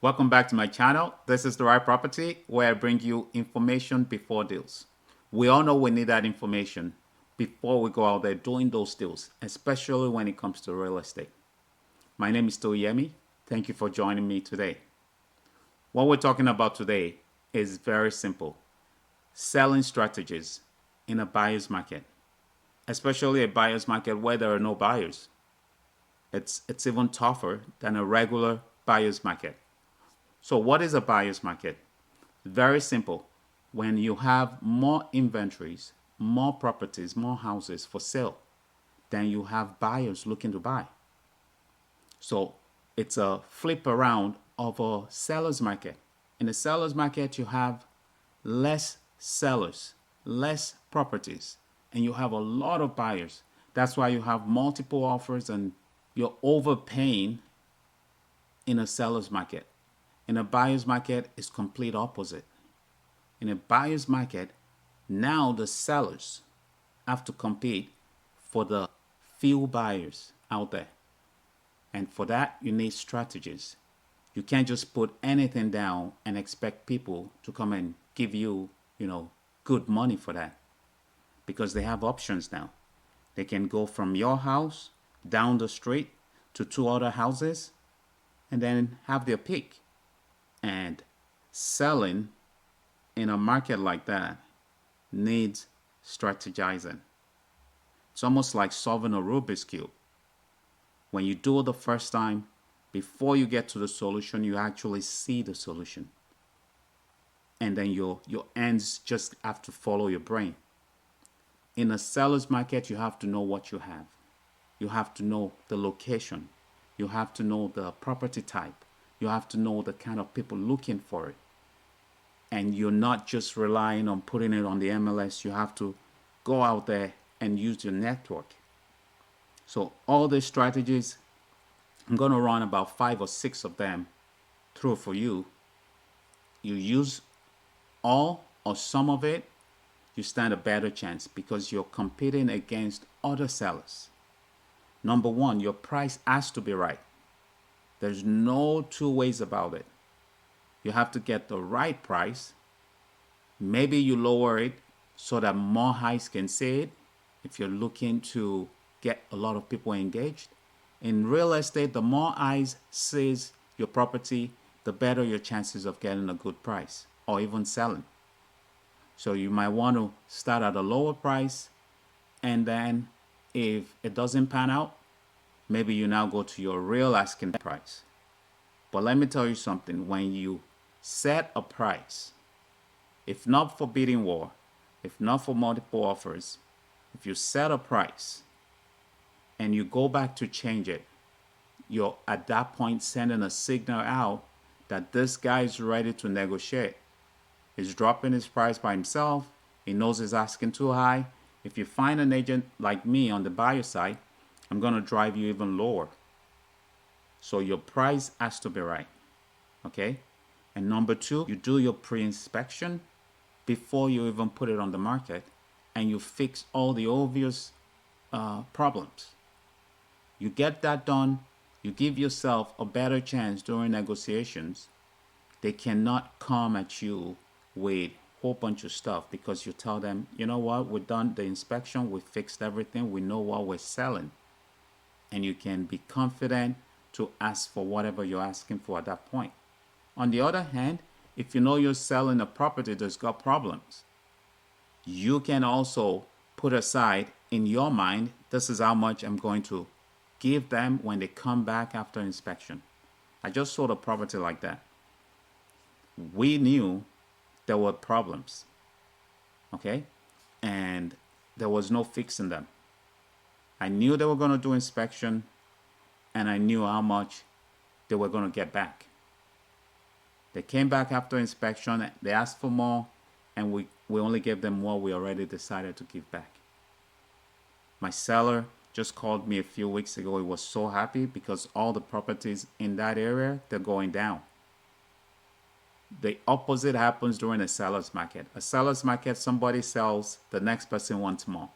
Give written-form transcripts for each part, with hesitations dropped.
Welcome back to my channel. This is The Right Property, where I bring you information before deals. We all know we need that information before we go out there doing those deals, especially when it comes to real estate. My name is still Yemi. Thank you for joining me today. What we're talking about today is very simple. Selling strategies in a buyer's market, especially a buyer's market where there are no buyers. It's even tougher than a regular buyer's market. So what is a buyer's market? Very simple. When you have more inventories, more properties, more houses for sale, then you have buyers looking to buy. So it's a flip around of a seller's market. In a seller's market, you have less sellers, less properties, and you have a lot of buyers. That's why you have multiple offers and you're overpaying in a seller's market. In a buyer's market, it's complete opposite. In a buyer's market, now the sellers have to compete for the few buyers out there. And for that, you need strategies. You can't just put anything down and expect people to come and give you, good money for that. Because they have options now. They can go from your house down the street to two other houses and then have their pick. And selling in a market like that needs strategizing. It's almost like solving a Rubik's Cube. When you do it the first time, before you get to the solution, you actually see the solution. And then your ends just have to follow your brain. In a seller's market, you have to know what you have. You have to know the location. You have to know the property type. You have to know the kind of people looking for it. And you're not just relying on putting it on the MLS. You have to go out there and use your network. So all these strategies, I'm going to run about 5 or 6 of them through for you. You use all or some of it, you stand a better chance because you're competing against other sellers. Number one, your price has to be right. There's no two ways about it. You have to get the right price. Maybe you lower it so that more eyes can see it if you're looking to get a lot of people engaged. In real estate, the more eyes sees your property, the better your chances of getting a good price or even selling. So you might want to start at a lower price, and then if it doesn't pan out, maybe you now go to your real asking price. But let me tell you something. When you set a price, if not for bidding war, if not for multiple offers, if you set a price and you go back to change it, you're at that point sending a signal out that this guy is ready to negotiate. He's dropping his price by himself. He knows he's asking too high. If you find an agent like me on the buyer side, I'm going to drive you even lower. So your price has to be right. Okay? And number 2, you do your pre-inspection before you even put it on the market, and you fix all the obvious problems. You get that done, you give yourself a better chance during negotiations. They cannot come at you with a whole bunch of stuff because you tell them, you know what, we've done the inspection, we fixed everything, we know what we're selling. And you can be confident to ask for whatever you're asking for at that point. On the other hand, if you know you're selling a property that's got problems, you can also put aside in your mind, this is how much I'm going to give them when they come back after inspection. I just sold a property like that. We knew there were problems, okay? And there was no fixing them. I knew they were going to do inspection, and I knew how much they were going to get back. They came back after inspection, they asked for more, and we only gave them what we already decided to give back. My seller just called me a few weeks ago. He was so happy because all the properties in that area, they're going down. The opposite happens during a seller's market. A seller's market, somebody sells, the next person wants more.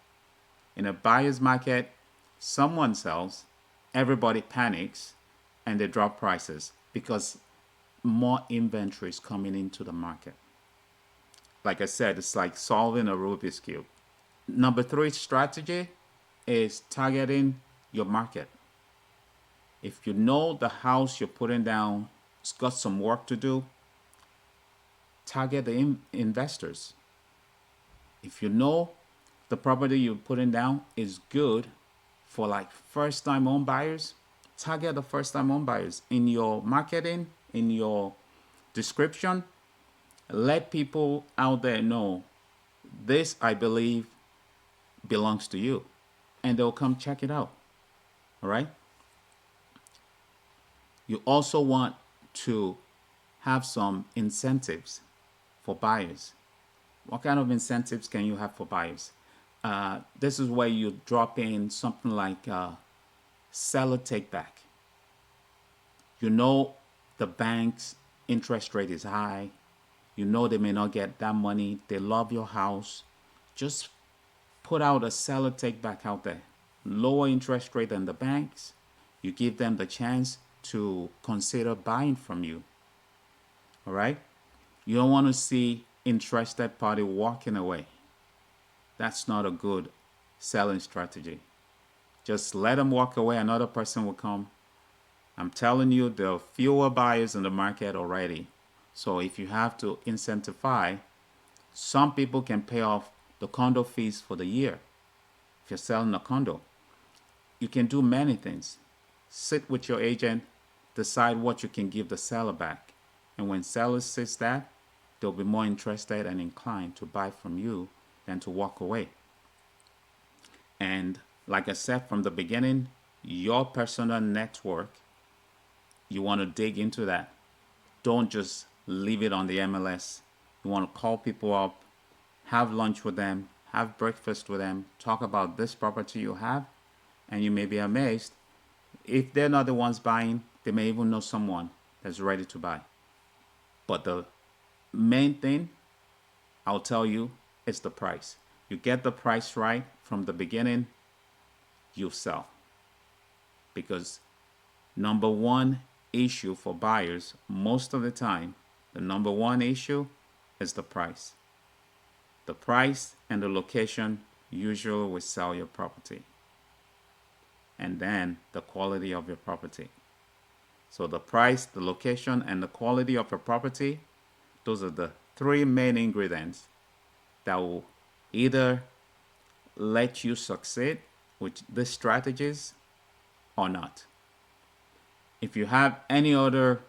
In a buyer's market, someone sells, everybody panics, and they drop prices because more inventories coming into the market. Like I said, it's like solving a Rubik's Cube. Number three strategy is targeting your market. If you know the house you're putting down has got some work to do, target the investors. If you know the property you're putting down is good for like first time home buyers, target the first time home buyers in your marketing, in your description. Let people out there know this, I believe, belongs to you, and they'll come check it out. All right. You also want to have some incentives for buyers. What kind of incentives can you have for buyers? This is where you drop in something like seller take back. You know the bank's interest rate is high. You know they may not get that money. They love your house. Just put out a seller take back out there. Lower interest rate than the banks. You give them the chance to consider buying from you. All right? You don't want to see interested party walking away. That's not a good selling strategy. Just let them walk away. Another person will come. I'm telling you, there are fewer buyers in the market already. So if you have to incentivize, some people can pay off the condo fees for the year. If you're selling a condo, you can do many things. Sit with your agent, decide what you can give the seller back. And when sellers sees that, they'll be more interested and inclined to buy from you than to walk away. And like I said from the beginning, your personal network, you want to dig into that. Don't just leave it on the MLS. You want to call people up, have lunch with them, have breakfast with them, talk about this property you have, and you may be amazed. If they're not the ones buying, they may even know someone that's ready to buy. But the main thing I'll tell you is the price. You get the price right from the beginning, you sell. Because number one issue for buyers, most of the time, the number one issue is the price. The price and the location usually will sell your property. And then the quality of your property. So the price, the location, and the quality of your property, those are the three main ingredients that will either let you succeed with these strategies or not. If you have any other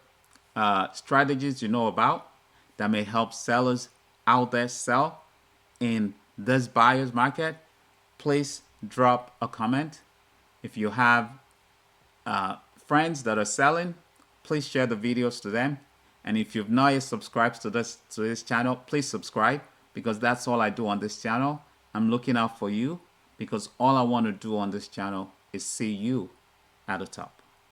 strategies you know about that may help sellers out there sell in this buyer's market, please drop a comment. If you have friends that are selling, please share the videos to them. And if you've not yet subscribed to this channel, please subscribe, because that's all I do on this channel. I'm looking out for you, because all I want to do on this channel is see you at the top.